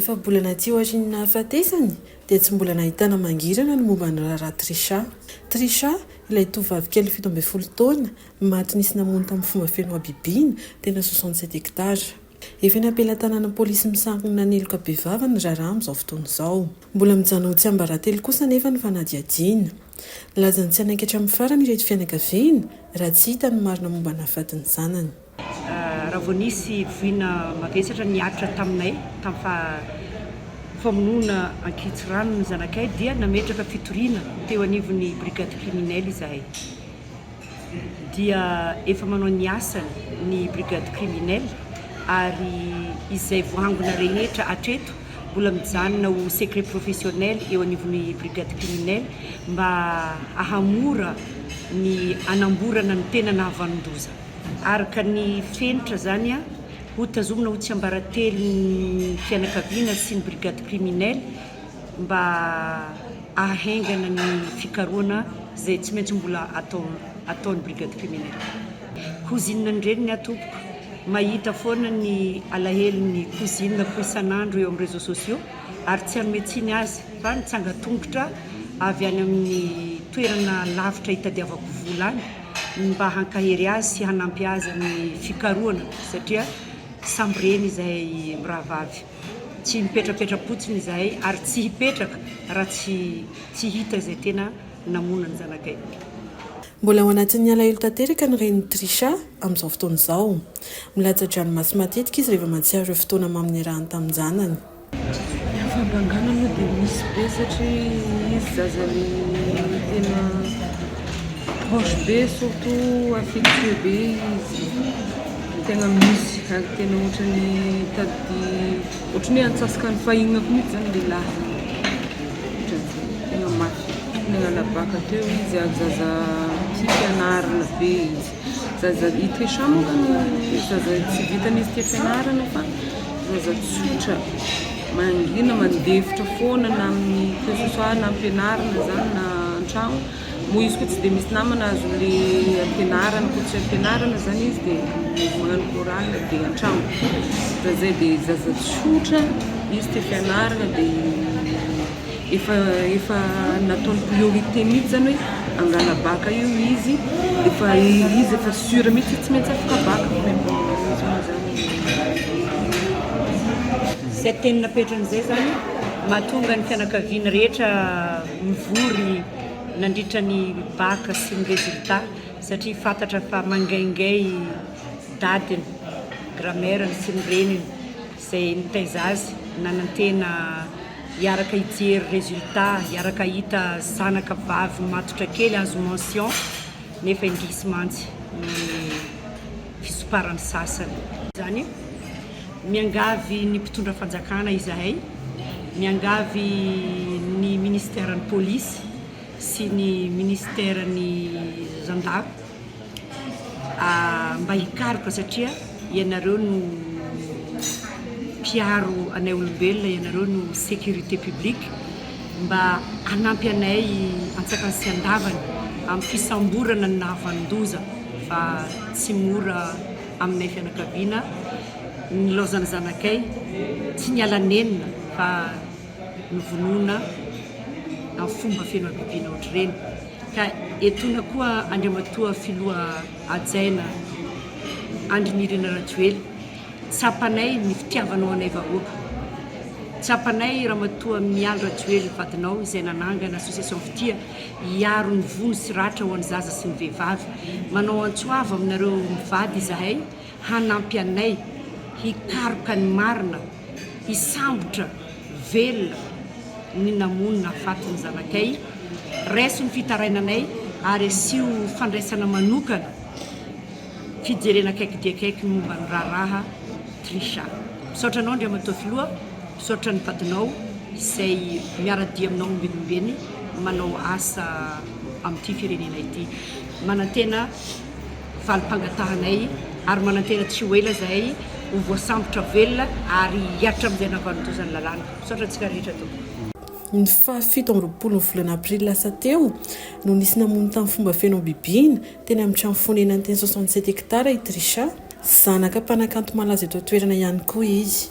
rehefa bolana ty ohatriny hafatesany dia tsy mbola nahitana mangirana ny momba ny raharaha Trisha ilay tovovavy kely 17 taona maty nisy namono tamin'ny fomba feno abibiana tena 67 hektara. Efa nampelantanana polisy misankina naneloka be vava ny raharaha amin'izao fotoana izao. Mbola mijanona ho tsy ambaratelo kosa nefa ny fanadihadiana. Lazany tsy anaikitra amin'ny farany ireto fianakaviana raha tsy hita ny marina momba ny hafatin'ny zanany. Raha vao nisy voina mavesatra niatra taminay tamin'ny famonoana ankitsirano ny zanakay dia nametraka fitoriana teo anivon'ny brigade criminelle izahay. Dia efa manao ny asany ny brigade criminelle ary izay voangona rehetra hatreto mbola mijanona ho secret professionnel eo anivon'ny brigade criminelle mba ahamora ny anamborana ny tena nahavanon-doza. Araka ny fenitra zany ho tazomina ho tsy ambaratelo ny fianakaviana sy ny brigade criminelle mba ahaingana ny fikaroana zay tsy maintsy mbola ataon'ny brigade criminelle. Cousine ndreny ny atopoko mahita foana ny alahelin'ny cousine ko isan'andro eo amin'ny réseaux sociaux ary tsy hanome azy fa nitsanga tongotra avy any amin'ny toerana lavitra hitadiavako vola any mba hankahery azy sy hanampy azy amin'ny fikaroana satria samby reny izahay mirahavavy. Tsy mipetrapetra-potsiny izahay ary tsy hipetraka raha tsy hita izay tena namonana ny zanakay. Mbola ao anatin'ny alahelo tanteraka ny reniny Trisha amin'izao fotoana izao. Milatsa-dranomasy matetika izy rehefa mahatsiaro ireo fotoana mamin'ny arahany tamin'ny zanany. Fambangana moa dia misy be satria izy zazany tena proche be surtout affectueux be izy tena misy ary tena ohatrany antsasaka ny fahinako mihitsy zany lehilahy tena mafy nanalabaka teo izy ary zaza fianarana be izy zaza Trisha moa zaza tsy vitan'izy tia fianarana fa zaza tsotra mangina mandefitra foana na amin'ny sosoa na ampianarana zany na an-trano moa izy koa tsy dia misy namana azo le ampianarana ko tsy ampianarana zany izy dia magnano chorale dia an-trano zay dia zaza tsotra izy tia fianarana dia efa nataony priorité mihitsy zany hoe angala baka io izy efa sura mihitsy tsy maintsy afaka baka zay teny napetran'izay zany mahatonga ny fianakaviana rehetra mivory nandritra ny baka sy ny résultat satria fantatra fa mangaingay dadiny grammaire sy ny reniny izay nitaiza azy nanantena hiaraka hijery résultat hiaraka hita zanaka vavy matotra kely azo mention nefa indrisy mantsy ny fisoparany sasany zany miangavy ny mpitondra fanjakana izahay miangavy ny ministèren'ny polisy sy ny ministèren'ny gendarme mba hikaroka satria ianareo no mpiaro anay olombelona ianareo no sécurité publique mba hanampy anay antsakany sy andavany amin'ny fisamborana ny nahavanon-doza fa tsy mora aminay fianakaviana ny laozana zanakay tsy niala nenina fa nivonoana amin'ny fomba feno abibiana ohatr'ireny. Ka etona koa Andriamatoa Filoha Hajaina Andrinirina Rajoely tsapanay ny fitiavanao anay vahoaka. Tsapanay Ramatoa Mialy Rajoely vadinao izay nanangana association fitia hiaro ny vono sy ratra ho an'ny zaza sy ny vehivavy. Manao antsoava aminareo mivady izahay hanampy anay hikaroka ny marina hisambotra velona ny namonina afatin'ny zanakay raiso ny fitarainanay ary asio fandraisana manokana fijerena akaiky dia akaiky momba ny raharaha Trisha. Misaotranao Andriamatoa Filoha, misaotra ny vadinao izay miara-dia aminao ombenombeny manao asa amin'ity firenena ity. Manantena valim-pangatahanay ary manantena tsy ho ela zahay ho voasambotra velona ary hiatra amin'izay nahavanon-doza ny lalàna. Misaotra antsika rehetra tompoko. Ny 7 ny volana aprily lasa teo no nisy namono tamin'ny fomba feno bibiana teny amin'ny trano fonenany teny 67 hektara i Trisha. Zanaka mpanakanto malaza eto toerana ihany koa izy.